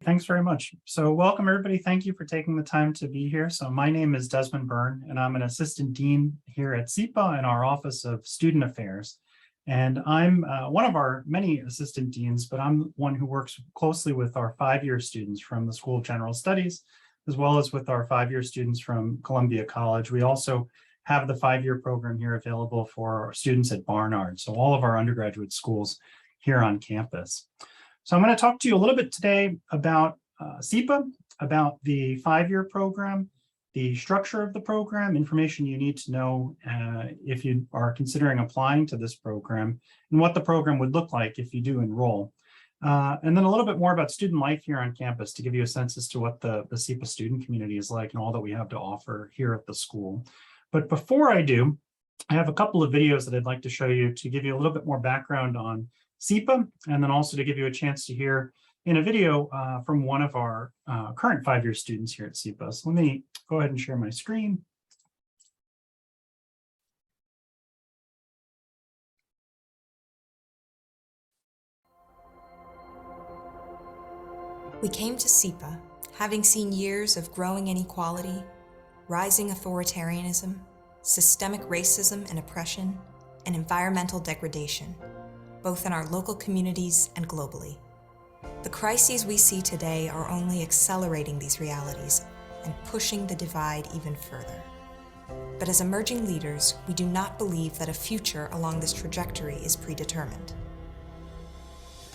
Thanks very much. So welcome, everybody. Thank you for taking the time to be here. So my name is Desmond Byrne, and I'm an assistant dean here at SIPA in our Office of Student Affairs. And I'm one of our many assistant deans, but I'm one who works closely with our five-year students from the School of General Studies, as well as with our five-year students from Columbia College. We also have the five-year program here available for our students at Barnard, so all of our undergraduate schools here on campus. So I'm going to talk to you a little bit today about SIPA, about the five-year program, the structure of the program, information you need to know if you are considering applying to this program, and what the program would look like if you do enroll. And then a little bit more about student life here on campus to give you a sense as to what the SIPA student community is like and all that we have to offer here at the school. But before I do, I have a couple of videos that I'd like to show you to give you a little bit more background on SIPA, and then also to give you a chance to hear in a video from one of our current five-year students here at SIPA. So let me go ahead and share my screen. We came to SIPA having seen years of growing inequality, rising authoritarianism, systemic racism and oppression, and environmental degradation, both in our local communities and globally. The crises we see today are only accelerating these realities and pushing the divide even further. But as emerging leaders, we do not believe that a future along this trajectory is predetermined.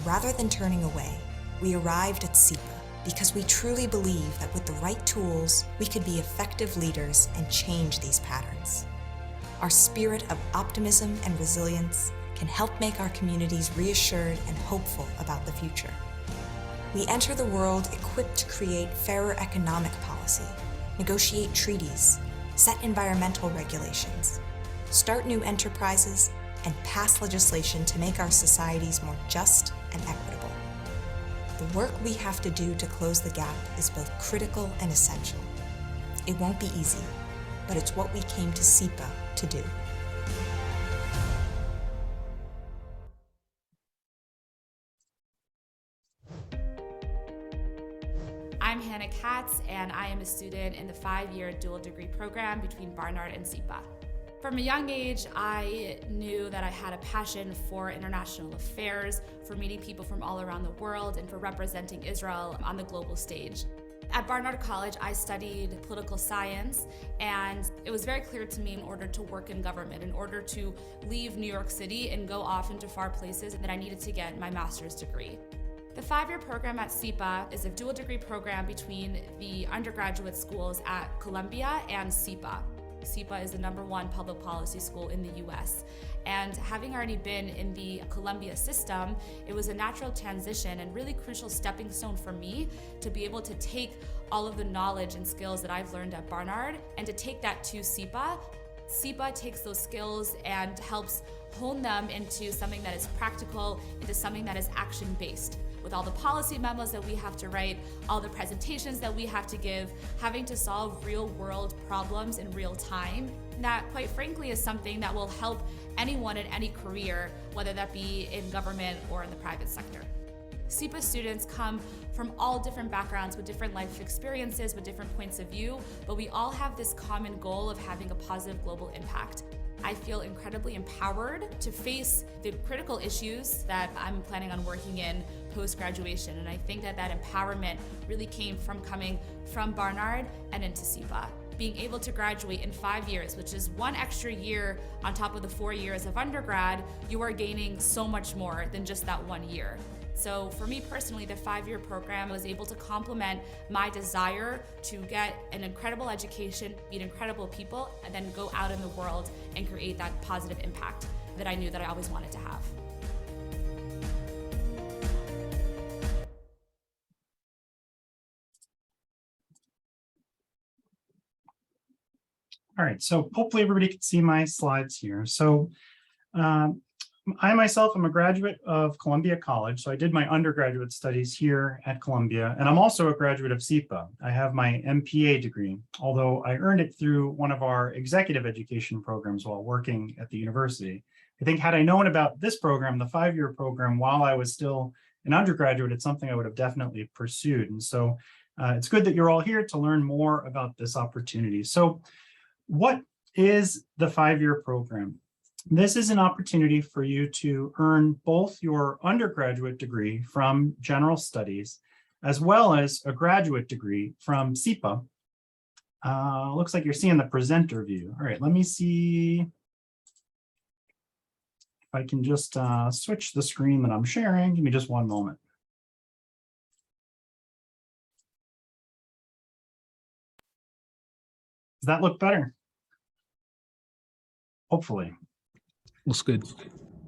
Rather than turning away, we arrived at SIPA because we truly believe that with the right tools, we could be effective leaders and change these patterns. Our spirit of optimism and resilience can help make our communities reassured and hopeful about the future. We enter the world equipped to create fairer economic policy, negotiate treaties, set environmental regulations, start new enterprises, and pass legislation to make our societies more just and equitable. The work we have to do to close the gap is both critical and essential. It won't be easy, but it's what we came to SIPA to do. I'm Hannah Katz, and I am a student in the five-year dual degree program between Barnard and SIPA. From a young age, I knew that I had a passion for international affairs, for meeting people from all around the world, and for representing Israel on the global stage. At Barnard College, I studied political science, and it was very clear to me in order to work in government, in order to leave New York City and go off into far places, that I needed to get my master's degree. The five-year program at SIPA is a dual degree program between the undergraduate schools at Columbia and SIPA. SIPA is the #1 public policy school in the US. And having already been in the Columbia system, it was a natural transition and really crucial stepping stone for me to be able to take all of the knowledge and skills that I've learned at Barnard and to take that to SIPA. SIPA takes those skills and helps hone them into something that is practical, into something that is action-based. With all the policy memos that we have to write, all the presentations that we have to give, having to solve real-world problems in real time, that quite frankly is something that will help anyone in any career, whether that be in government or in the private sector. SIPA students come from all different backgrounds with different life experiences, with different points of view, but we all have this common goal of having a positive global impact. I feel incredibly empowered to face the critical issues that I'm planning on working in post-graduation, and I think that that empowerment really came from coming from Barnard and into SIPA. Being able to graduate in 5 years, which is one extra year on top of the 4 years of undergrad, you are gaining so much more than just that 1 year. So for me personally, the five-year program was able to complement my desire to get an incredible education, meet incredible people, and then go out in the world and create that positive impact that I knew that I always wanted to have. All right, so hopefully everybody can see my slides here. So I myself am a graduate of Columbia College, so I did my undergraduate studies here at Columbia, and I'm also a graduate of SIPA. I have my MPA degree, although I earned it through one of our executive education programs while working at the university. I think had I known about this program, the five-year program, while I was still an undergraduate, it's something I would have definitely pursued. And so it's good that you're all here to learn more about this opportunity. So what is the 5-year program? This is an opportunity for you to earn both your undergraduate degree from general studies, as well as a graduate degree from SIPA. Looks like you're seeing the presenter view. All right, let me see if I can just switch the screen that I'm sharing. Give me just one moment. Does that look better? Hopefully. Looks good.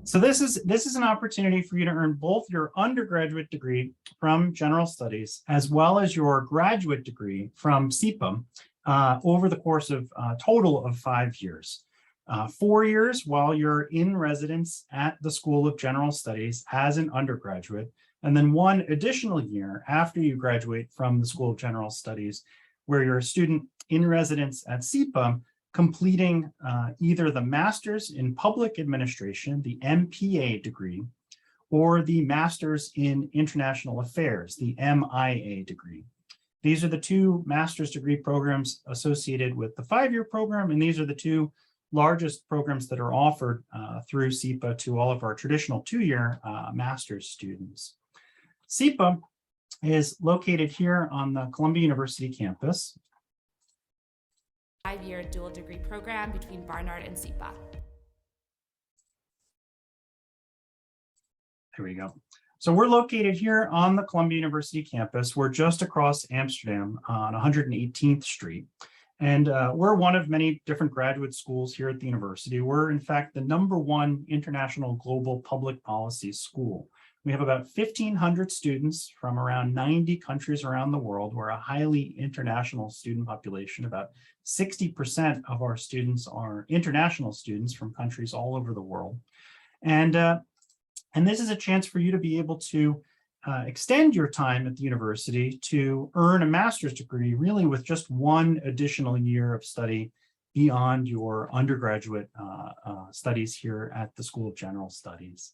So this is an opportunity for you to earn both your undergraduate degree from general studies as well as your graduate degree from SIPA over the course of a total of 5 years. 4 years while you're in residence at the School of General Studies as an undergraduate, and then 1 additional year after you graduate from the School of General Studies, where you're a student in residence at SIPA, completing either the Master's in Public Administration, the MPA degree, or the Master's in International Affairs, the MIA degree. These are the 2 master's degree programs associated with the 5-year program, and these are the 2 largest programs that are offered through SIPA to all of our traditional 2-year master's students. SIPA is located here on the Columbia University campus. 5-year dual degree program between Barnard and SIPA. There we go. So we're located here on the Columbia University campus. We're just across Amsterdam on 118th Street. And we're one of many different graduate schools here at the university. We're, in fact, the #1 international global public policy school. We have about 1,500 students from around 90 countries around the world. We're a highly international student population. About 60% of our students are international students from countries all over the world. And this is a chance for you to be able to extend your time at the university to earn a master's degree, really with just 1 additional year of study beyond your undergraduate studies here at the School of General Studies.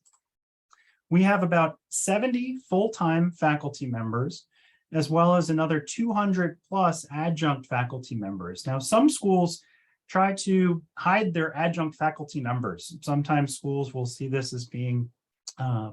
We have about 70 full-time faculty members, as well as another 200 plus adjunct faculty members. Now, some schools try to hide their adjunct faculty numbers. Sometimes schools will see this as being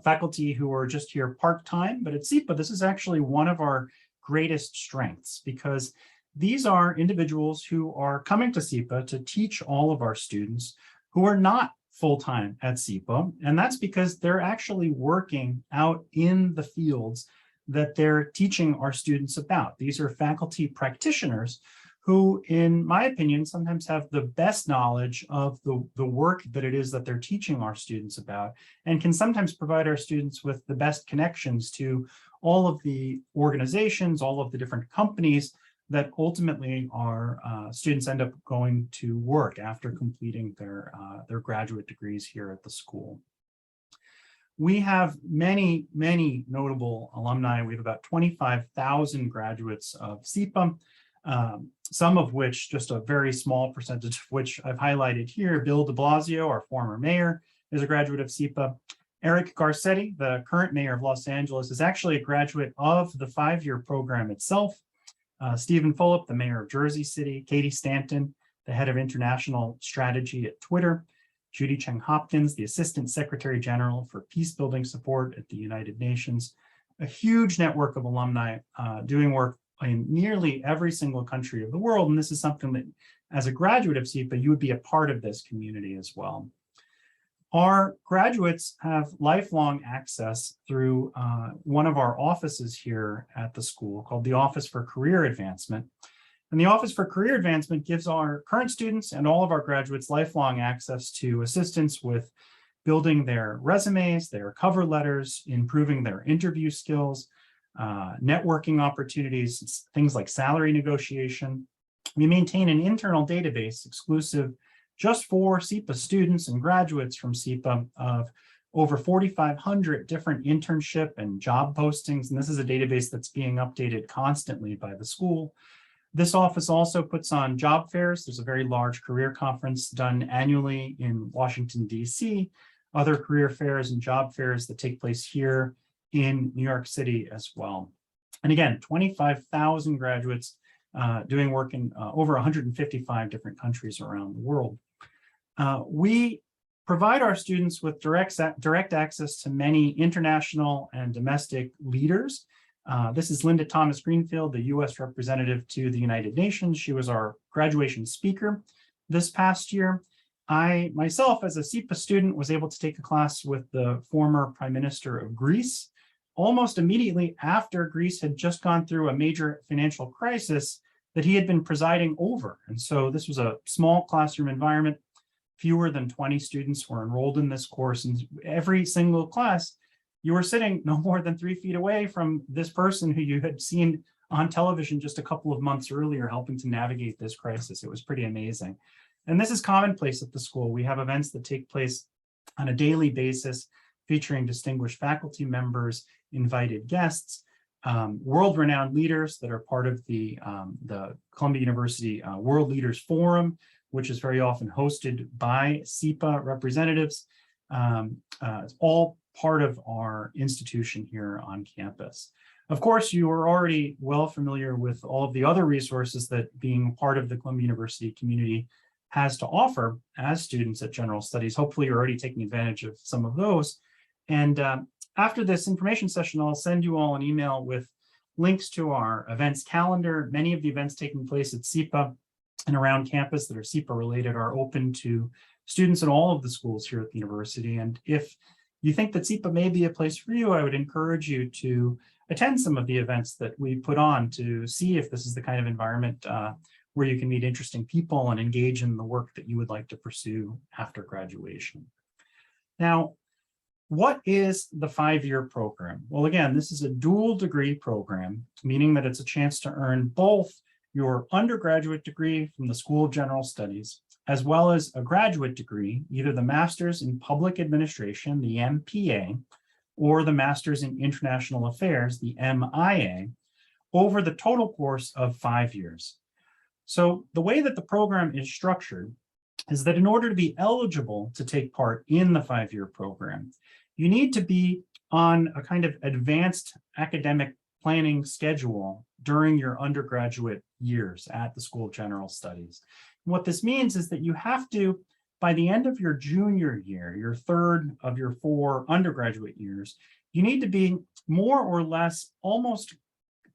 faculty who are just here part-time, but at SIPA, this is actually one of our greatest strengths, because these are individuals who are coming to SIPA to teach all of our students who are not full-time at SIPA, and that's because they're actually working out in the fields that they're teaching our students about. These are faculty practitioners who, in my opinion, sometimes have the best knowledge of the work that it is that they're teaching our students about, and can sometimes provide our students with the best connections to all of the organizations, all of the different companies that ultimately our students end up going to work after completing their graduate degrees here at the school. We have many, many notable alumni. We have about 25,000 graduates of SIPA, some of which, just a very small percentage of which I've highlighted here. Bill de Blasio, our former mayor, is a graduate of SIPA. Eric Garcetti, the current mayor of Los Angeles, is actually a graduate of the 5-year program itself. Stephen Fulop, the mayor of Jersey City. Katie Stanton, the head of international strategy at Twitter. Judy Cheng Hopkins, the Assistant Secretary General for Peacebuilding Support at the United Nations. A huge network of alumni doing work in nearly every single country of the world. And this is something that, as a graduate of SIPA, you would be a part of this community as well. Our graduates have lifelong access through one of our offices here at the school called the Office for Career Advancement. And the Office for Career Advancement gives our current students and all of our graduates lifelong access to assistance with building their resumes, their cover letters, improving their interview skills, networking opportunities, things like salary negotiation. We maintain an internal database exclusive just for SIPA students and graduates from SIPA of over 4,500 different internship and job postings. And this is a database that's being updated constantly by the school. This office also puts on job fairs. There's a very large career conference done annually in Washington, D.C., other career fairs and job fairs that take place here in New York City as well. And again, 25,000 graduates doing work in over 155 different countries around the world. We provide our students with direct access to many international and domestic leaders. This is Linda Thomas Greenfield, the U.S. representative to the United Nations. She was our graduation speaker this past year. I myself, as a SIPA student, was able to take a class with the former Prime Minister of Greece almost immediately after Greece had just gone through a major financial crisis that he had been presiding over. And so this was a small classroom environment. Fewer than 20 students were enrolled in this course, and every single class, you were sitting no more than 3 feet away from this person who you had seen on television just a couple of months earlier, helping to navigate this crisis. It was pretty amazing. And this is commonplace at the school. We have events that take place on a daily basis, featuring distinguished faculty members, invited guests, world-renowned leaders that are part of the Columbia University World Leaders Forum, which is very often hosted by SIPA representatives. It's all part of our institution here on campus. Of course, you are already well familiar with all of the other resources that being part of the Columbia University community has to offer as students at General Studies. Hopefully, you're already taking advantage of some of those. And after this information session, I'll send you all an email with links to our events calendar. Many of the events taking place at SIPA and around campus that are SIPA related are open to students in all of the schools here at the university. And if you think that SIPA may be a place for you, I would encourage you to attend some of the events that we put on to see if this is the kind of environment where you can meet interesting people and engage in the work that you would like to pursue after graduation. Now, what is the 5-year program? Well, again, this is a dual degree program, meaning that it's a chance to earn both your undergraduate degree from the School of General Studies, as well as a graduate degree, either the Master's in Public Administration, the MPA, or the Master's in International Affairs, the MIA, over the total course of 5 years. So the way that the program is structured is that in order to be eligible to take part in the 5-year program, you need to be on a kind of advanced academic planning schedule during your undergraduate years at the School of General Studies. And what this means is that you have to, by the end of your junior year, your third of your 4 undergraduate years, you need to be more or less almost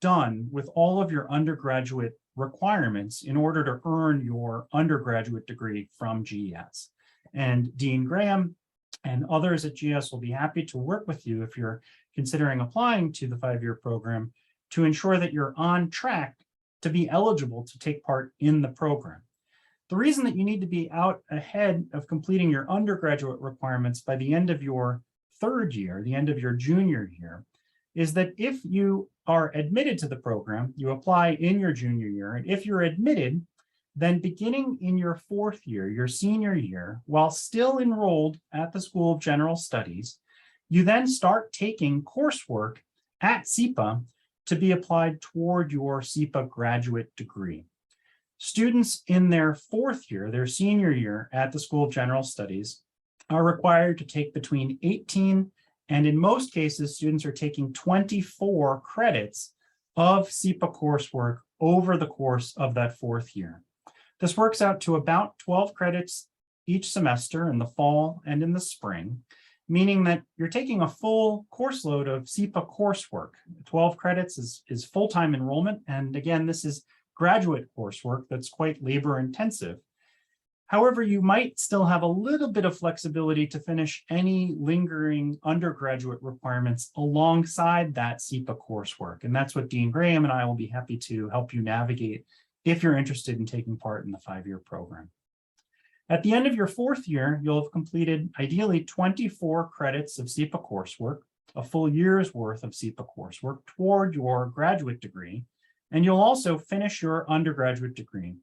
done with all of your undergraduate requirements in order to earn your undergraduate degree from GS. And Dean Graham and others at GS will be happy to work with you if you're considering applying to the 5-year program to ensure that you're on track to be eligible to take part in the program. The reason that you need to be out ahead of completing your undergraduate requirements by the end of your 3rd year, the end of your junior year, is that if you are admitted to the program, you apply in your junior year, and if you're admitted, then beginning in your 4th year, your senior year, while still enrolled at the School of General Studies, you then start taking coursework at SIPA to be applied toward your SIPA graduate degree. Students in their 4th year, their senior year at the School of General Studies, are required to take between 18 and in most cases, students are taking 24 credits of SIPA coursework over the course of that 4th year. This works out to about 12 credits each semester in the fall and in the spring, meaning that you're taking a full course load of SIPA coursework. 12 credits is full-time enrollment. And again, this is graduate coursework that's quite labor intensive. However, you might still have a little bit of flexibility to finish any lingering undergraduate requirements alongside that SIPA coursework. And that's what Dean Graham and I will be happy to help you navigate if you're interested in taking part in the 5-year program. At the end of your 4th year, you'll have completed ideally 24 credits of SIPA coursework, a full year's worth of SIPA coursework toward your graduate degree, and you'll also finish your undergraduate degree.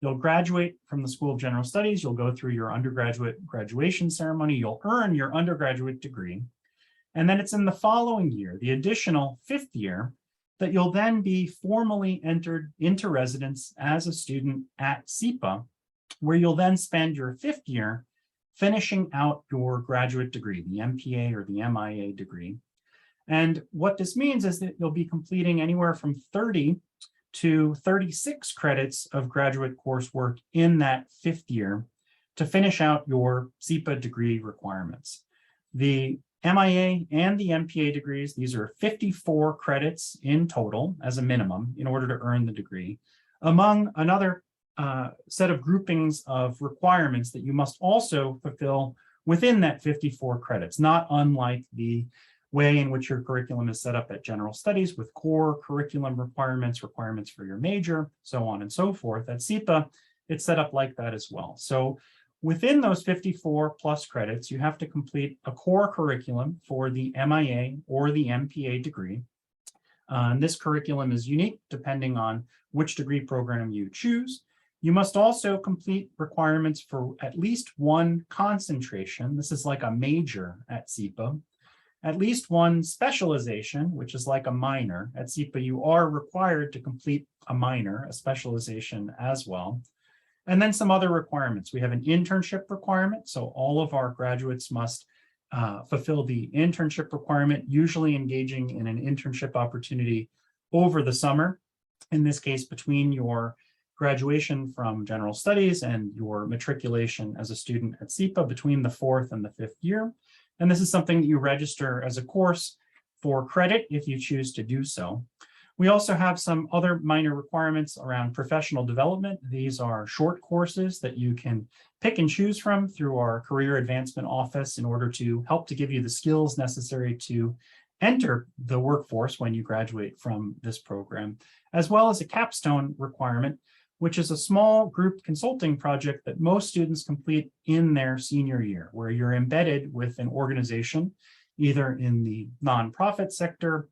You'll graduate from the School of General Studies, you'll go through your undergraduate graduation ceremony, you'll earn your undergraduate degree, and then it's in the following year, the additional 5th year, that you'll then be formally entered into residence as a student at SIPA, where you'll then spend your 5th year finishing out your graduate degree, the MPA or the MIA degree. And what this means is that you'll be completing anywhere from 30 to 36 credits of graduate coursework in that 5th year to finish out your SIPA degree requirements. The MIA and the MPA degrees, these are 54 credits in total as a minimum in order to earn the degree, among another set of groupings of requirements that you must also fulfill within that 54 credits, not unlike the way in which your curriculum is set up at general studies with core curriculum requirements, requirements for your major, so on and so forth. At SIPA, it's set up like that as well. So within those 54 plus credits, you have to complete a core curriculum for the MIA or the MPA degree. And this curriculum is unique depending on which degree program you choose. You must also complete requirements for at least one concentration. This is like a major at SIPA. At least one specialization, which is like a minor. At SIPA, you are required to complete a minor, a specialization as well. And then some other requirements. We have an internship requirement. So all of our graduates must fulfill the internship requirement, usually engaging in an internship opportunity over the summer. In this case, between your graduation from general studies and your matriculation as a student at SIPA between the 4th and the 5th year. And this is something that you register as a course for credit if you choose to do so. We also have some other minor requirements around professional development. These are short courses that you can pick and choose from through our career advancement office in order to help to give you the skills necessary to enter the workforce when you graduate from this program, as well as a capstone requirement, which is a small group consulting project that most students complete in their senior year, where you're embedded with an organization, either in the nonprofit sector,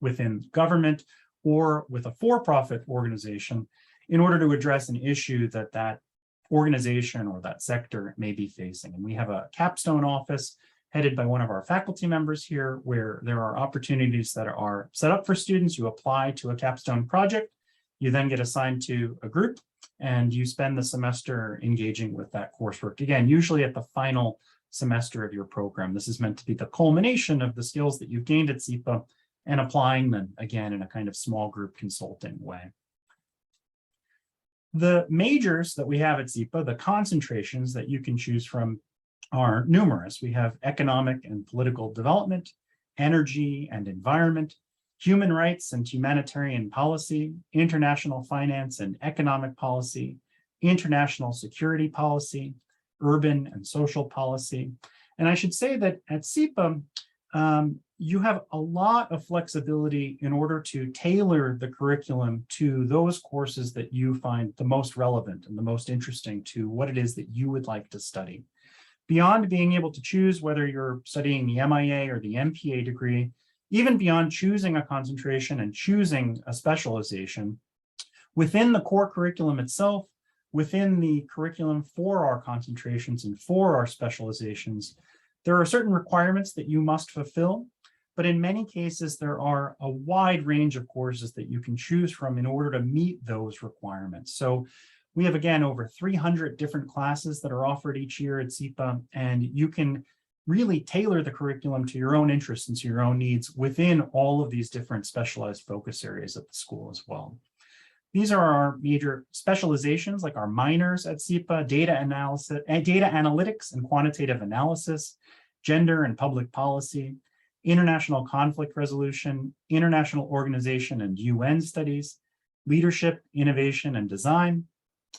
within government, or with a for-profit organization in order to address an issue that that organization or that sector may be facing. And we have a capstone office headed by one of our faculty members here, where there are opportunities that are set up for students. You apply to a capstone project. You then get assigned to a group and you spend the semester engaging with that coursework. Again, usually at the final semester of your program. This is meant to be the culmination of the skills that you've gained at SIPA and applying them again in a kind of small group consulting way. The majors that we have at SIPA, the concentrations that you can choose from, are numerous. We have economic and political development, energy and environment, human rights and humanitarian policy, international finance and economic policy, international security policy, urban and social policy. And I should say that at SIPA, you have a lot of flexibility in order to tailor the curriculum to those courses that you find the most relevant and the most interesting to what it is that you would like to study. Beyond being able to choose whether you're studying the MIA or the MPA degree, even beyond choosing a concentration and choosing a specialization, within the core curriculum itself, within the curriculum for our concentrations and for our specializations, there are certain requirements that you must fulfill, but in many cases, there are a wide range of courses that you can choose from in order to meet those requirements. So we have, again, over 300 different classes that are offered each year at SIPA, and you can really tailor the curriculum to your own interests and to your own needs within all of these different specialized focus areas at the school as well. These are our major specializations, like our minors at SIPA: data analysis, data analytics and quantitative analysis, gender and public policy, international conflict resolution, international organization and UN studies, leadership, innovation and design,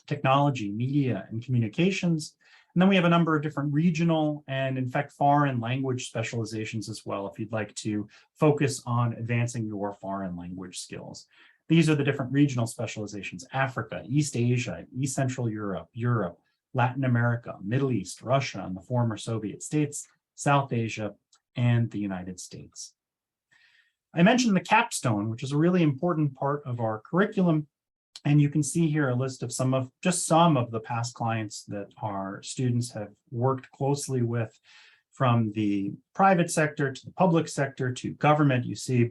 technology, media and communications. And then we have a number of different regional and, in fact, foreign language specializations as well, if you'd like to focus on advancing your foreign language skills. These are the different regional specializations: Africa, East Asia, East Central Europe, Europe, Latin America, Middle East, Russia, and the former Soviet states, South Asia, and the United States. I mentioned the capstone, which is a really important part of our curriculum. And you can see here a list of some of the past clients that our students have worked closely with, from the private sector to the public sector to government. You see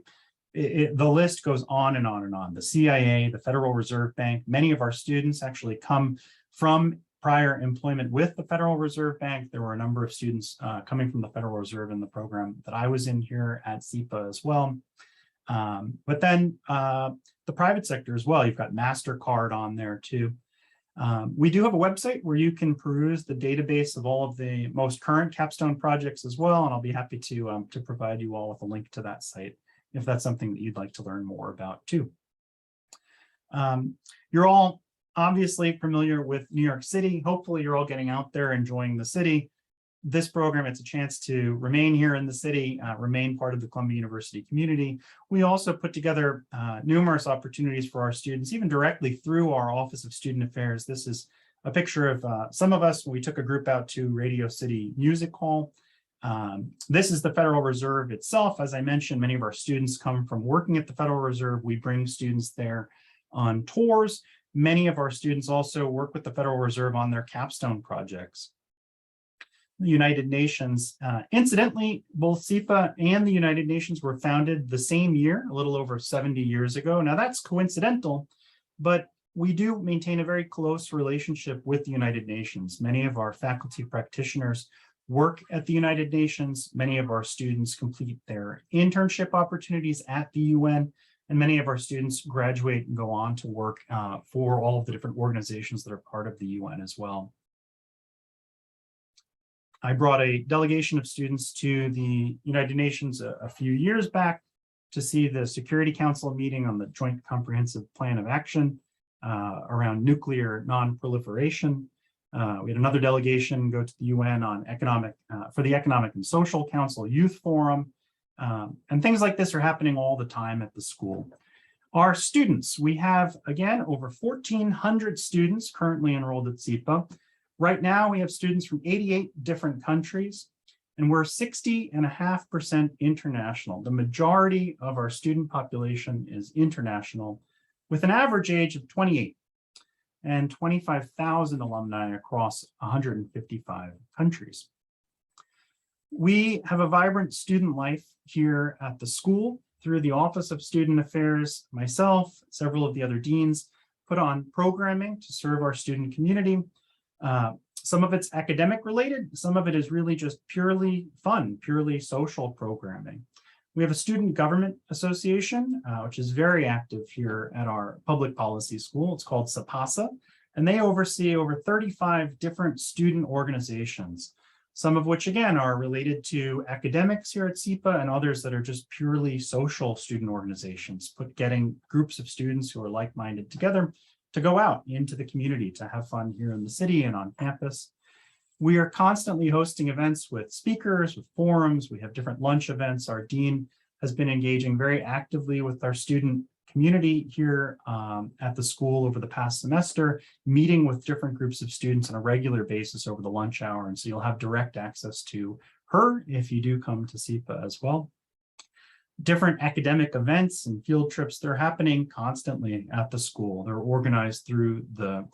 the list goes on and on and on. The CIA, the Federal Reserve Bank. Many of our students actually come from prior employment with the Federal Reserve Bank. There were a number of students coming from the Federal Reserve in the program that I was in here at SIPA as well. But then the private sector as well, you've got MasterCard on there too. We do have a website where you can peruse the database of all of the most current capstone projects as well, and I'll be happy to provide you all with a link to that site if that's something that you'd like to learn more about too. You're all obviously familiar with New York City. Hopefully you're all getting out there, enjoying the city. This program, it's a chance to remain here in the city, remain part of the Columbia University community. We also put together numerous opportunities for our students, even directly through our Office of Student Affairs. This is a picture of some of us. We took a group out to Radio City Music Hall. This is the Federal Reserve itself. As I mentioned, many of our students come from working at the Federal Reserve. We bring students there on tours. Many of our students also work with the Federal Reserve on their capstone projects. The United Nations, incidentally, both SIPA and the United Nations were founded the same year, a little over 70 years ago. Now that's coincidental, but we do maintain a very close relationship with the United Nations. Many of our faculty practitioners work at the United Nations. Many of our students complete their internship opportunities at the UN. And many of our students graduate and go on to work for all of the different organizations that are part of the UN as well. I brought a delegation of students to the United Nations a few years back to see the Security Council meeting on the Joint Comprehensive Plan of Action around nuclear non-proliferation. We had another delegation go to the UN on for the Economic and Social Council Youth Forum. And things like this are happening all the time at the school. Our students, we have, again, over 1,400 students currently enrolled at SIPA. Right now, we have students from 88 different countries, and we're 60.5% international. The majority of our student population is international, with an average age of 28 and 25,000 alumni across 155 countries. We have a vibrant student life here at the school through the Office of Student Affairs. Myself, several of the other deans put on programming to serve our student community. Some of it's academic related, some of it is really just purely fun, purely social programming. We have a student government association, which is very active here at our public policy school. It's called SIPA, and they oversee over 35 different student organizations, some of which, again, are related to academics here at SIPA and others that are just purely social student organizations, getting groups of students who are like-minded together to go out into the community to have fun here in the city and on campus. We are constantly hosting events with speakers, with forums. We have different lunch events. Our dean has been engaging very actively with our student community here at the school over the past semester, meeting with different groups of students on a regular basis over the lunch hour. And so you'll have direct access to her if you do come to SIPA as well. Different academic events and field trips, they're happening constantly at the school. They're organized through the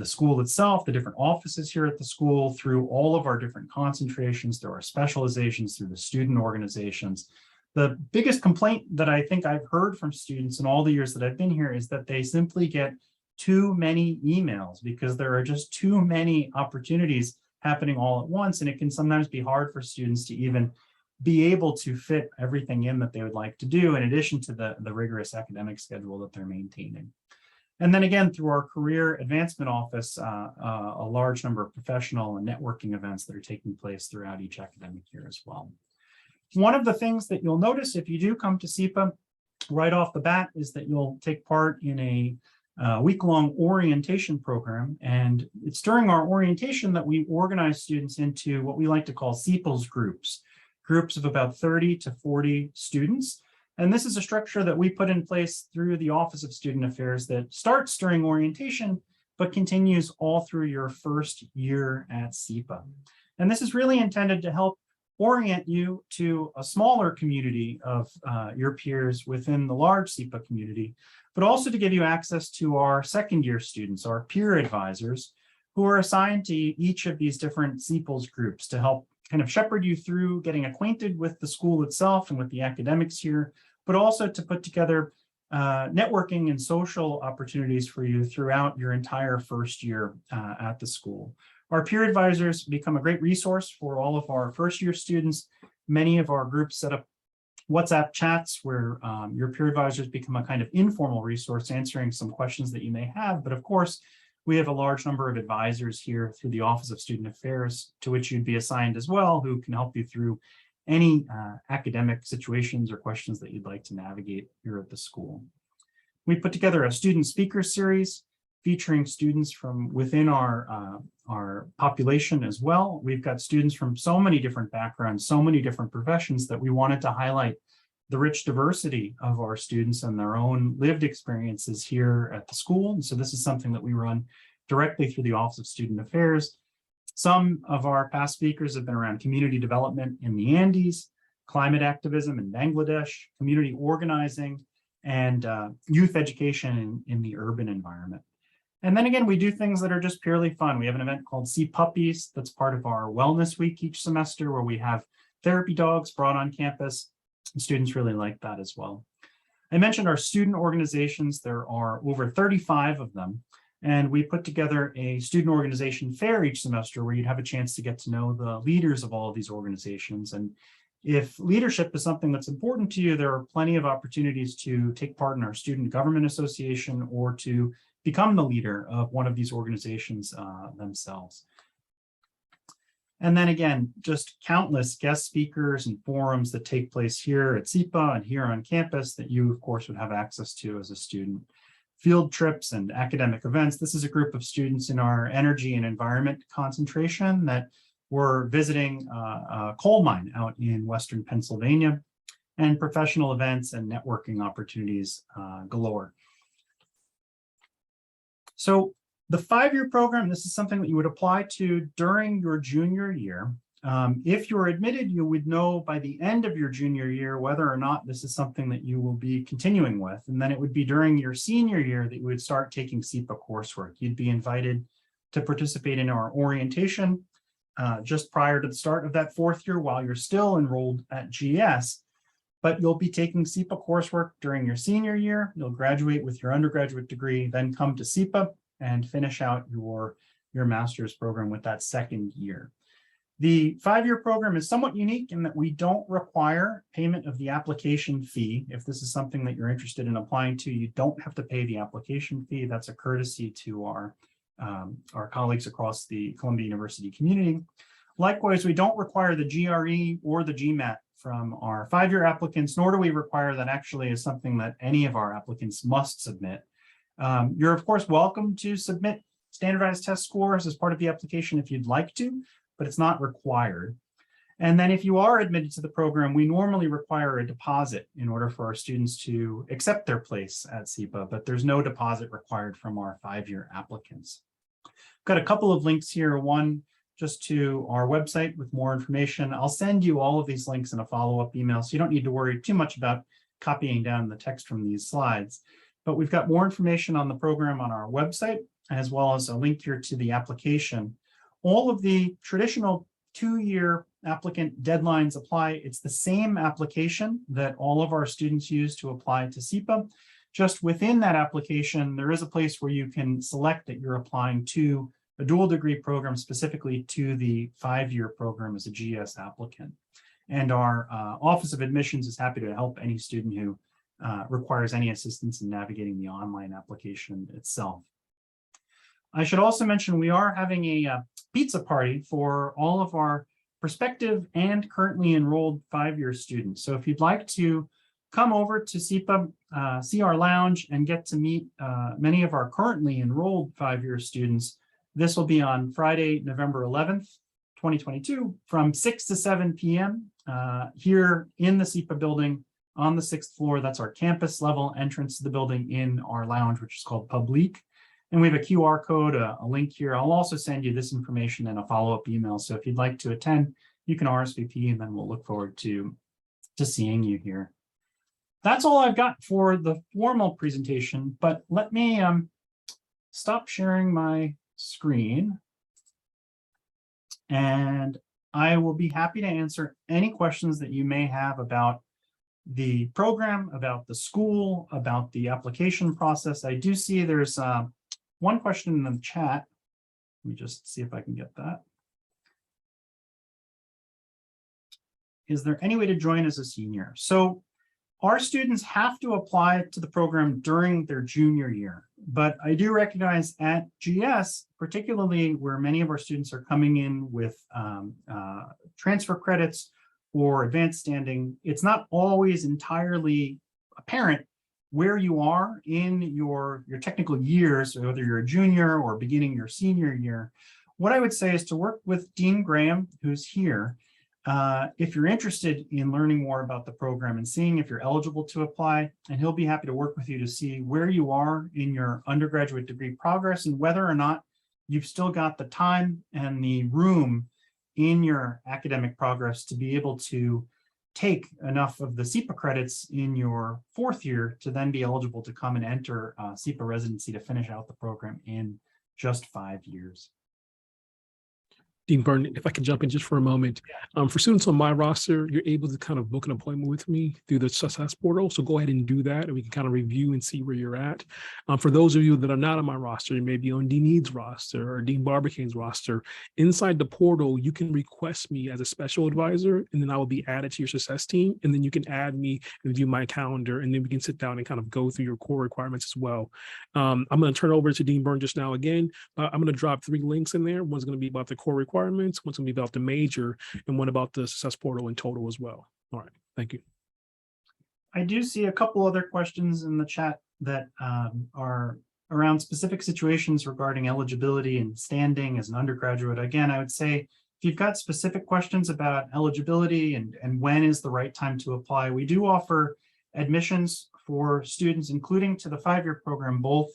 school itself, the different offices here at the school, through all of our different concentrations. There are specializations through the student organizations. The biggest complaint that I think I've heard from students in all the years that I've been here is that they simply get too many emails because there are just too many opportunities happening all at once. And it can sometimes be hard for students to even be able to fit everything in that they would like to do, in addition to the rigorous academic schedule that they're maintaining. And then again, through our Career Advancement Office, a large number of professional and networking events that are taking place throughout each academic year as well. One of the things that you'll notice if you do come to SIPA right off the bat is that you'll take part in a week-long orientation program. And it's during our orientation that we organize students into what we like to call SIPA's groups of about 30 to 40 students. And this is a structure that we put in place through the Office of Student Affairs that starts during orientation, but continues all through your first year at SIPA. And this is really intended to help orient you to a smaller community of your peers within the large SIPA community, but also to give you access to our second year students, our peer advisors, who are assigned to each of these different SIPA's groups to help kind of shepherd you through getting acquainted with the school itself and with the academics here, but also to put together networking and social opportunities for you throughout your entire first year at the school. Our peer advisors become a great resource for all of our first year students. Many of our groups set up WhatsApp chats where your peer advisors become a kind of informal resource answering some questions that you may have. But of course, we have a large number of advisors here through the Office of Student Affairs to which you'd be assigned as well, who can help you through any academic situations or questions that you'd like to navigate here at the school. We put together a student speaker series featuring students from within our population as well. We've got students from so many different backgrounds, so many different professions that we wanted to highlight the rich diversity of our students and their own lived experiences here at the school. And so this is something that we run directly through the Office of Student Affairs. Some of our past speakers have been around community development in the Andes, climate activism in Bangladesh, community organizing, and youth education in the urban environment. And then again, we do things that are just purely fun. We have an event called See Puppies that's part of our Wellness Week each semester, where we have therapy dogs brought on campus. And students really like that as well. I mentioned our student organizations. There are over 35 of them. And we put together a student organization fair each semester where you'd have a chance to get to know the leaders of all of these organizations. And if leadership is something that's important to you, there are plenty of opportunities to take part in our Student Government Association or to become the leader of one of these organizations themselves. And then again, just countless guest speakers and forums that take place here at SIPA and here on campus that you, of course, would have access to as a student. Field trips and academic events. This is a group of students in our energy and environment concentration that were visiting a coal mine out in Western Pennsylvania, and professional events and networking opportunities galore. So the 5-year program, this is something that you would apply to during your junior year. If you're admitted, you would know by the end of your junior year whether or not this is something that you will be continuing with. And then it would be during your senior year that you would start taking SIPA coursework. You'd be invited to participate in our orientation just prior to the start of that 4th year while you're still enrolled at GS. But you'll be taking SIPA coursework during your senior year. You'll graduate with your undergraduate degree, then come to SIPA and finish out your master's program with that 2nd year. The 5-year program is somewhat unique in that we don't require payment of the application fee. If this is something that you're interested in applying to, you don't have to pay the application fee. That's a courtesy to our colleagues across the Columbia University community. Likewise, we don't require the GRE or the GMAT from our 5-year applicants, nor do we require that actually is something that any of our applicants must submit. You're, of course, welcome to submit standardized test scores as part of the application if you'd like to, but it's not required. And then if you are admitted to the program, we normally require a deposit in order for our students to accept their place at SIPA, but there's no deposit required from our 5-year applicants. Got a couple of links here. One, just to our website with more information. I'll send you all of these links in a follow-up email, so you don't need to worry too much about copying down the text from these slides. But we've got more information on the program on our website, as well as a link here to the application. All of the traditional 2-year applicant deadlines apply. It's the same application that all of our students use to apply to SIPA. Just within that application, there is a place where you can select that you're applying to a dual degree program, specifically to the 5-year program as a GS applicant. And our Office of Admissions is happy to help any student who requires any assistance in navigating the online application itself. I should also mention we are having a pizza party for all of our prospective and currently enrolled 5-year students. So if you'd like to come over to SIPA, see our lounge, and get to meet many of our currently enrolled 5-year students, this will be on Friday, November 11th, 2022, from 6 to 7 p.m. Here in the SIPA building on the 6th floor. That's our campus level entrance to the building in our lounge, which is called Publique. And we have a QR code, a link here. I'll also send you this information in a follow-up email. So if you'd like to attend, you can RSVP, and then we'll look forward to seeing you here. That's all I've got for the formal presentation, but let me stop sharing my screen, and I will be happy to answer any questions that you may have about the program, about the school, about the application process. I do see there's one question in the chat. Let me just see if I can get that. Is there any way to join as a senior? So our students have to apply to the program during their junior year, but I do recognize at GS, particularly where many of our students are coming in with transfer credits or advanced standing, it's not always entirely apparent where you are in your technical years, whether you're a junior or beginning your senior year. What I would say is to work with Dean Graham, who's here, if you're interested in learning more about the program and seeing if you're eligible to apply, and he'll be happy to work with you to see where you are in your undergraduate degree progress and whether or not you've still got the time and the room in your academic progress to be able to take enough of the SIPA credits in your fourth year to then be eligible to come and enter SIPA residency to finish out the program in just 5 years. Dean Byrne, if I could jump in just for a moment. For students on my roster, you're able to kind of book an appointment with me through the success portal. So go ahead and do that, and we can kind of review and see where you're at. For those of you that are not on my roster, you may be on Dean Eads' roster or Dean Barbicane's roster. Inside the portal, you can request me as a special advisor, and then I will be added to your success team. And then you can add me and view my calendar, and then we can sit down and kind of go through your core requirements as well. I'm going to turn it over to Dean Byrne just now again. I'm going to drop 3 links in there. One's going to be about the core requirements, one's going to be about the major, and one about the success portal in total as well. All right, thank you. I do see a couple other questions in the chat that are around specific situations regarding eligibility and standing as an undergraduate. Again, I would say if you've got specific questions about eligibility and when is the right time to apply, we do offer admissions for students, including to the 5-year program, both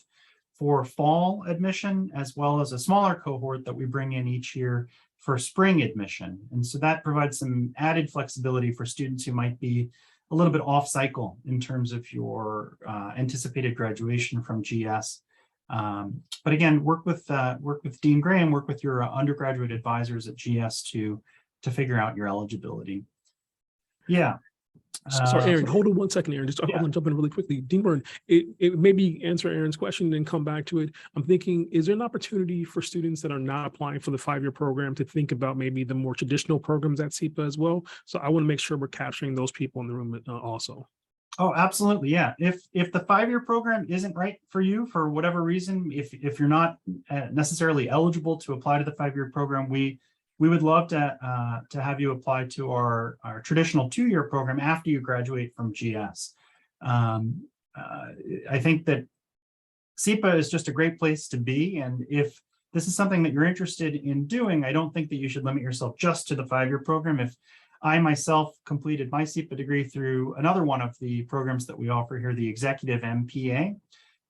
for fall admission, as well as a smaller cohort that we bring in each year for spring admission. And so that provides some added flexibility for students who might be a little bit off cycle in terms of your anticipated graduation from GS. But again, work with Dean Graham, work with your undergraduate advisors at GS to figure out your eligibility. Yeah. Sorry, Aaron, hold on 1 second, Aaron. I want to jump in really quickly. Dean Byrne, it maybe answer Aaron's question and then come back to it. I'm thinking, is there an opportunity for students that are not applying for the 5-year program to think about maybe the more traditional programs at SIPA as well? So I want to make sure we're capturing those people in the room also. Oh, absolutely. Yeah. If the 5-year program isn't right for you for whatever reason, if you're not necessarily eligible to apply to the 5-year program, we would love to have you apply to our traditional 2-year program after you graduate from GS. I think that SIPA is just a great place to be. And if this is something that you're interested in doing, I don't think that you should limit yourself just to the 5-year program. If I myself completed my SIPA degree through another one of the programs that we offer here, the Executive MPA,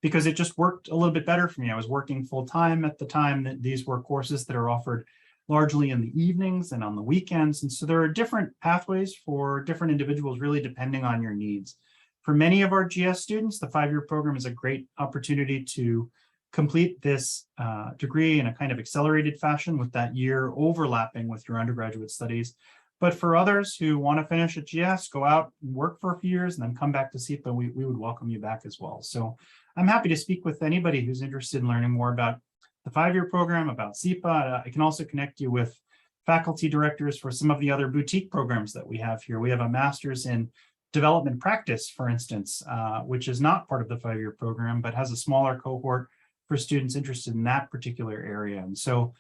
because it just worked a little bit better for me. I was working full time at the time. That these were courses that are offered largely in the evenings and on the weekends. And so there are different pathways for different individuals, really depending on your needs. For many of our GS students, the 5-year program is a great opportunity to complete this degree in a kind of accelerated fashion with that year overlapping with your undergraduate studies. But for others who want to finish at GS, go out and work for a few years and then come back to SIPA, we would welcome you back as well. So I'm happy to speak with anybody who's interested in learning more about the 5-year program, about SIPA. I can also connect you with faculty directors for some of the other boutique programs that we have here. We have a master's in development practice, for instance, which is not part of the 5-year program, but has a smaller cohort for students interested in that particular area. And so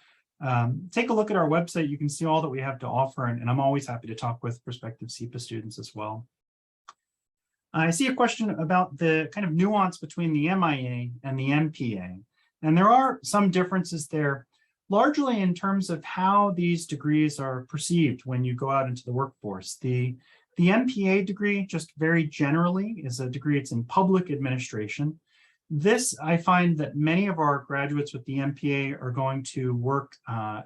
take a look at our website. You can see all that we have to offer, and I'm always happy to talk with prospective SIPA students as well. I see a question about the kind of nuance between the MIA and the MPA. And there are some differences there, largely in terms of how these degrees are perceived when you go out into the workforce. The MPA degree, just very generally, is a degree, it's in public administration. This, I find that many of our graduates with the MPA are going to work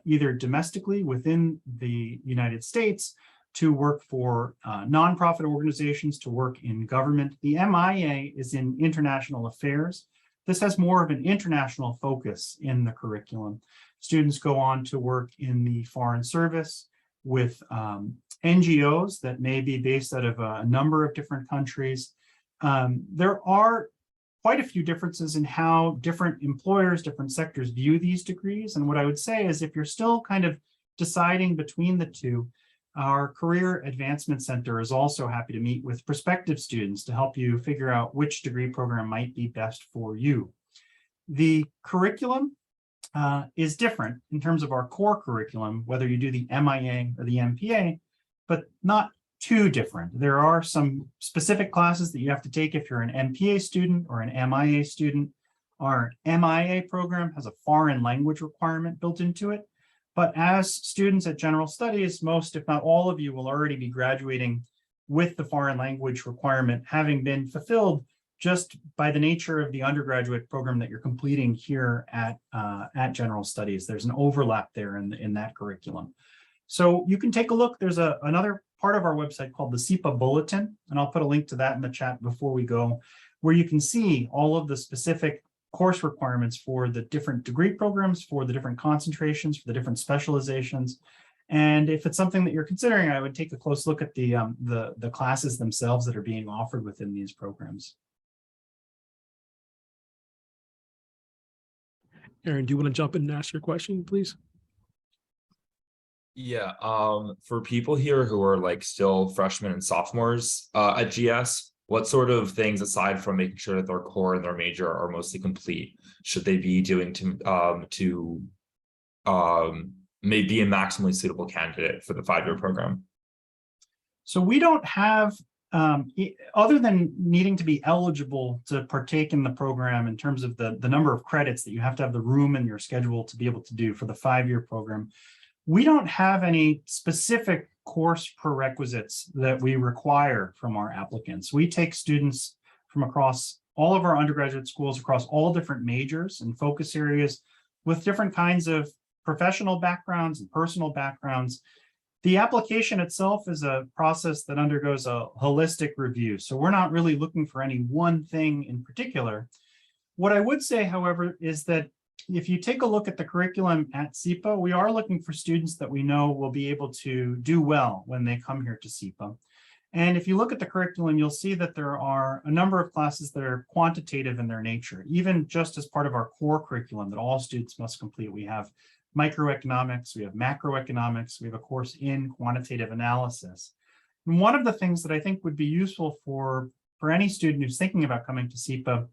either domestically within the United States, to work for nonprofit organizations, to work in government. The MIA is in international affairs. This has more of an international focus in the curriculum. Students go on to work in the Foreign Service with NGOs that may be based out of a number of different countries. There are quite a few differences in how different employers, different sectors view these degrees. And what I would say is if you're still kind of deciding between the two, our Career Advancement Center is also happy to meet with prospective students to help you figure out which degree program might be best for you. The curriculum is different in terms of our core curriculum, whether you do the MIA or the MPA, but not too different. There are some specific classes that you have to take if you're an MPA student or an MIA student. Our MIA program has a foreign language requirement built into it. But as students at General Studies, most, if not all of you, will already be graduating with the foreign language requirement having been fulfilled just by the nature of the undergraduate program that you're completing here at General Studies. There's an overlap there in that curriculum. So you can take a look. There's another part of our website called the SIPA Bulletin, and I'll put a link to that in the chat before we go, where you can see all of the specific course requirements for the different degree programs, for the different concentrations, for the different specializations. And if it's something that you're considering, I would take a close look at the classes themselves that are being offered within these programs. Aaron, do you want to jump in and ask your question, please? Yeah, for people here who are like still freshmen and sophomores at GS, what sort of things, aside from making sure that their core and their major are mostly complete, should they be doing to maybe be a maximally suitable candidate for the 5-year program? So we don't have, other than needing to be eligible to partake in the program in terms of the number of credits that you have to have the room in your schedule to be able to do for the 5-year program, we don't have any specific course prerequisites that we require from our applicants. We take students from across all of our undergraduate schools, across all different majors and focus areas with different kinds of professional backgrounds and personal backgrounds. The application itself is a process that undergoes a holistic review. So we're not really looking for any one thing in particular. What I would say, however, is that if you take a look at the curriculum at SIPA, we are looking for students that we know will be able to do well when they come here to SIPA. And if you look at the curriculum, you'll see that there are a number of classes that are quantitative in their nature, even just as part of our core curriculum that all students must complete. We have microeconomics, we have macroeconomics, we have a course in quantitative analysis. And one of the things that I think would be useful for any student who's thinking about coming to SIPA,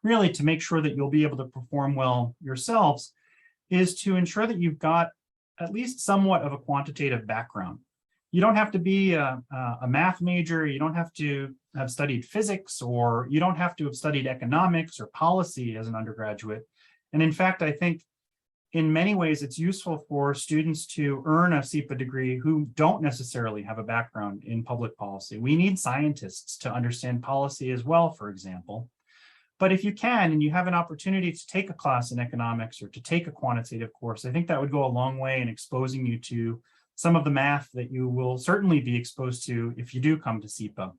really to make sure that you'll be able to perform well yourselves, is to ensure that you've got at least somewhat of a quantitative background. You don't have to be a math major, you don't have to have studied physics, or you don't have to have studied economics or policy as an undergraduate. And in fact, I think in many ways it's useful for students to earn a SIPA degree who don't necessarily have a background in public policy. We need scientists to understand policy as well, for example. But if you can, and you have an opportunity to take a class in economics or to take a quantitative course, I think that would go a long way in exposing you to some of the math that you will certainly be exposed to if you do come to SIPA.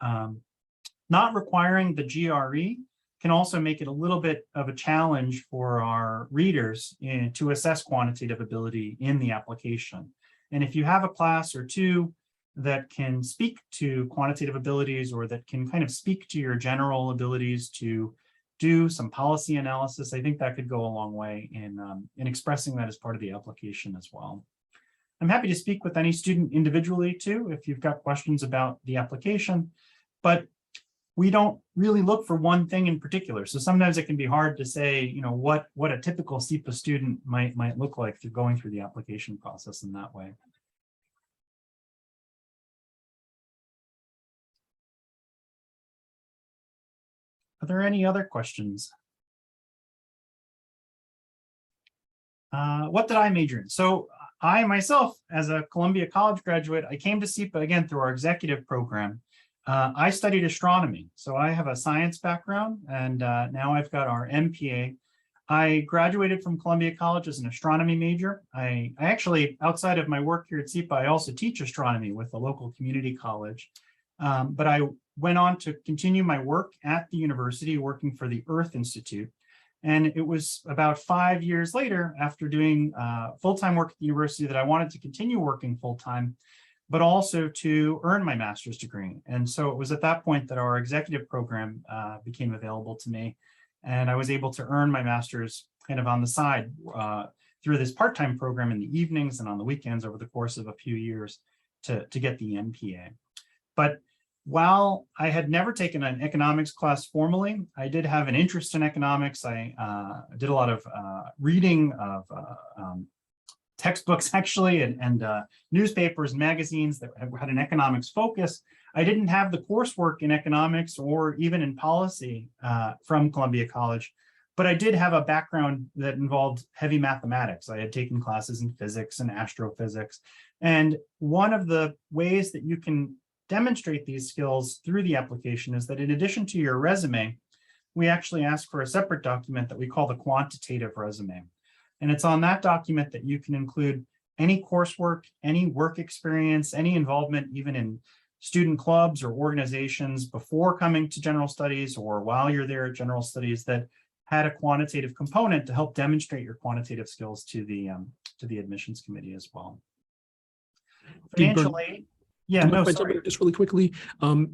Not requiring the GRE can also make it a little bit of a challenge for our readers to assess quantitative ability in the application. And if you have a class or two that can speak to quantitative abilities, or that can kind of speak to your general abilities to do some policy analysis, I think that could go a long way in expressing that as part of the application as well. I'm happy to speak with any student individually too, if you've got questions about the application, but we don't really look for one thing in particular. So sometimes it can be hard to say, you know, what a typical SIPA student might look like through going through the application process in that way. Are there any other questions? What did I major in? So I myself, as a Columbia College graduate, I came to SIPA again through our executive program. I studied astronomy, so I have a science background, and now I've got our MPA. I graduated from Columbia College as an astronomy major. I actually, outside of my work here at SIPA, I also teach astronomy with a local community college. But I went on to continue my work at the university, working for the Earth Institute. And it was about 5 years later, after doing full-time work at the university, that I wanted to continue working full-time. but also to earn my master's degree. And so it was at that point that our executive program became available to me. And I was able to earn my master's kind of on the side through this part-time program in the evenings and on the weekends over the course of a few years to get the MPA. But while I had never taken an economics class formally, I did have an interest in economics. I did a lot of reading of textbooks actually, and newspapers, magazines that had an economics focus. I didn't have the coursework in economics or even in policy from Columbia College, but I did have a background that involved heavy mathematics. I had taken classes in physics and astrophysics. And one of the ways that you can demonstrate these skills through the application is that in addition to your resume, we actually ask for a separate document that we call the quantitative resume. And it's on that document that you can include any coursework, any work experience, any involvement even in student clubs or organizations before coming to general studies or while you're there at general studies that had a quantitative component to help demonstrate your quantitative skills to the admissions committee as well. Financial aid. Yeah, no, sorry. Just really quickly.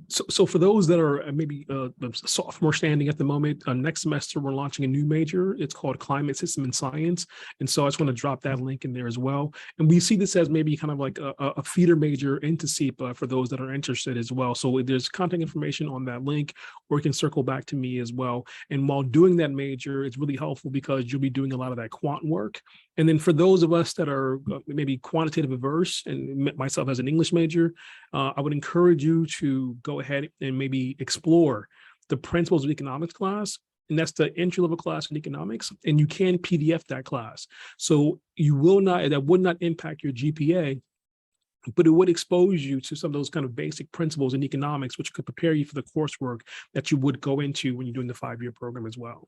So for those that are maybe sophomore standing at the moment, next semester we're launching a new major. It's called Climate System and Science. And so I just want to drop that link in there as well. And we see this as maybe kind of like a feeder major into SIPA for those that are interested as well. So there's contact information on that link, or you can circle back to me as well. And while doing that major, it's really helpful because you'll be doing a lot of that quant work. And then for those of us that are maybe quantitative averse, and myself as an English major, I would encourage you to go ahead and maybe explore the Principles of Economics class. And that's the entry-level class in economics. And you can PDF that class. So that would not impact your GPA, but it would expose you to some of those kind of basic principles in economics, which could prepare you for the coursework that you would go into when you're doing the 5-year program as well.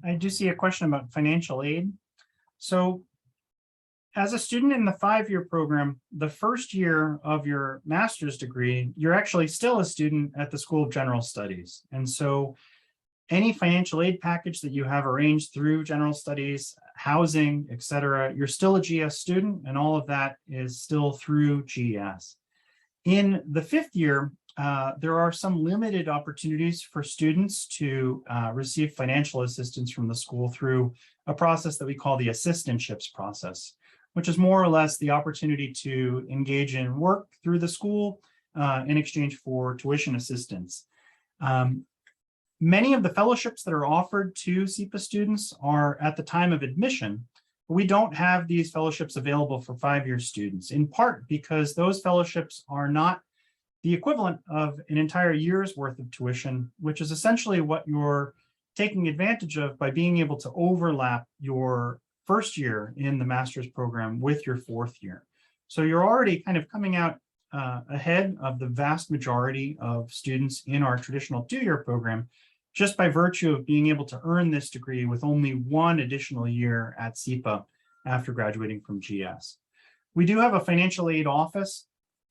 I do see a question about financial aid. So as a student in the 5-year program, the first year of your master's degree, you're actually still a student at the School of General Studies. And so any financial aid package that you have arranged through General Studies, housing, et cetera, you're still a GS student, and all of that is still through GS. In the 5th year, there are some limited opportunities for students to receive financial assistance from the school through a process that we call the assistantships process, which is more or less the opportunity to engage in work through the school in exchange for tuition assistance. Many of the fellowships that are offered to SIPA students are at the time of admission, but we don't have these fellowships available for 5-year students, in part because those fellowships are not the equivalent of an entire year's worth of tuition, which is essentially what you're taking advantage of by being able to overlap your first year in the master's program with your 4th year. So you're already kind of coming out ahead of the vast majority of students in our traditional 2-year program, just by virtue of being able to earn this degree with only 1 additional year at SIPA after graduating from GS. We do have a financial aid office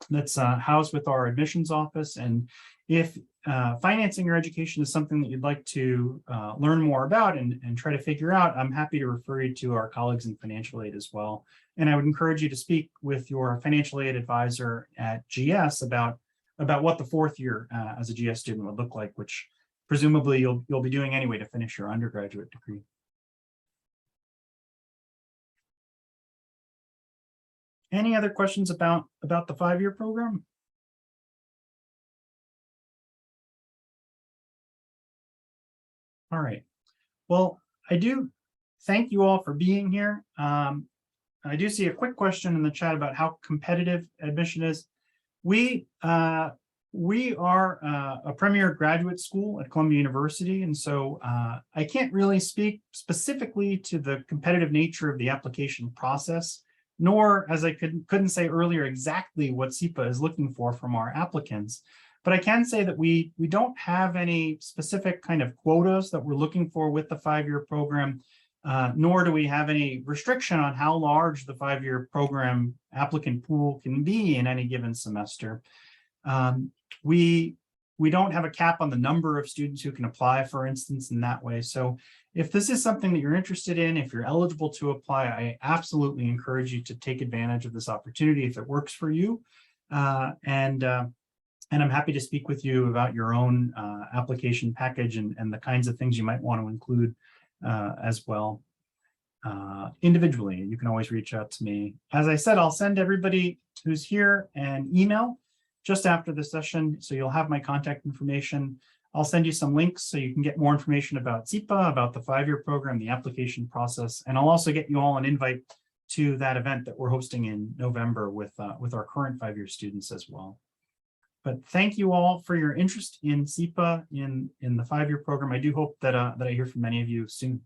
that's housed with our admissions office. And if financing your education is something that you'd like to learn more about and try to figure out, I'm happy to refer you to our colleagues in financial aid as well. And I would encourage you to speak with your financial aid advisor at GS about what the 4th year as a GS student would look like, which presumably you'll be doing anyway to finish your undergraduate degree. Any other questions about the 5-year program? All right. Well, I do thank you all for being here. I do see a quick question in the chat about how competitive admission is. We are a premier graduate school at Columbia University, and so I can't really speak specifically to the competitive nature of the application process, nor, as I couldn't say earlier, exactly what SIPA is looking for from our applicants. But I can say that we don't have any specific kind of quotas that we're looking for with the 5-year program, nor do we have any restriction on how large the 5-year program applicant pool can be in any given semester. We we don't have a cap on the number of students who can apply, for instance, in that way. So if this is something that you're interested in, if you're eligible to apply, I absolutely encourage you to take advantage of this opportunity if it works for you. And I'm happy to speak with you about your own application package and the kinds of things you might want to include as well. Individually, you can always reach out to me. As I said, I'll send everybody who's here an email just after the session, so you'll have my contact information. I'll send you some links so you can get more information about SIPA, about the 5-year program, the application process, and I'll also get you all an invite to that event that we're hosting in November with our current 5-year students as well. But thank you all for your interest in SIPA, in the 5-year program. I do hope that I hear from many of you soon.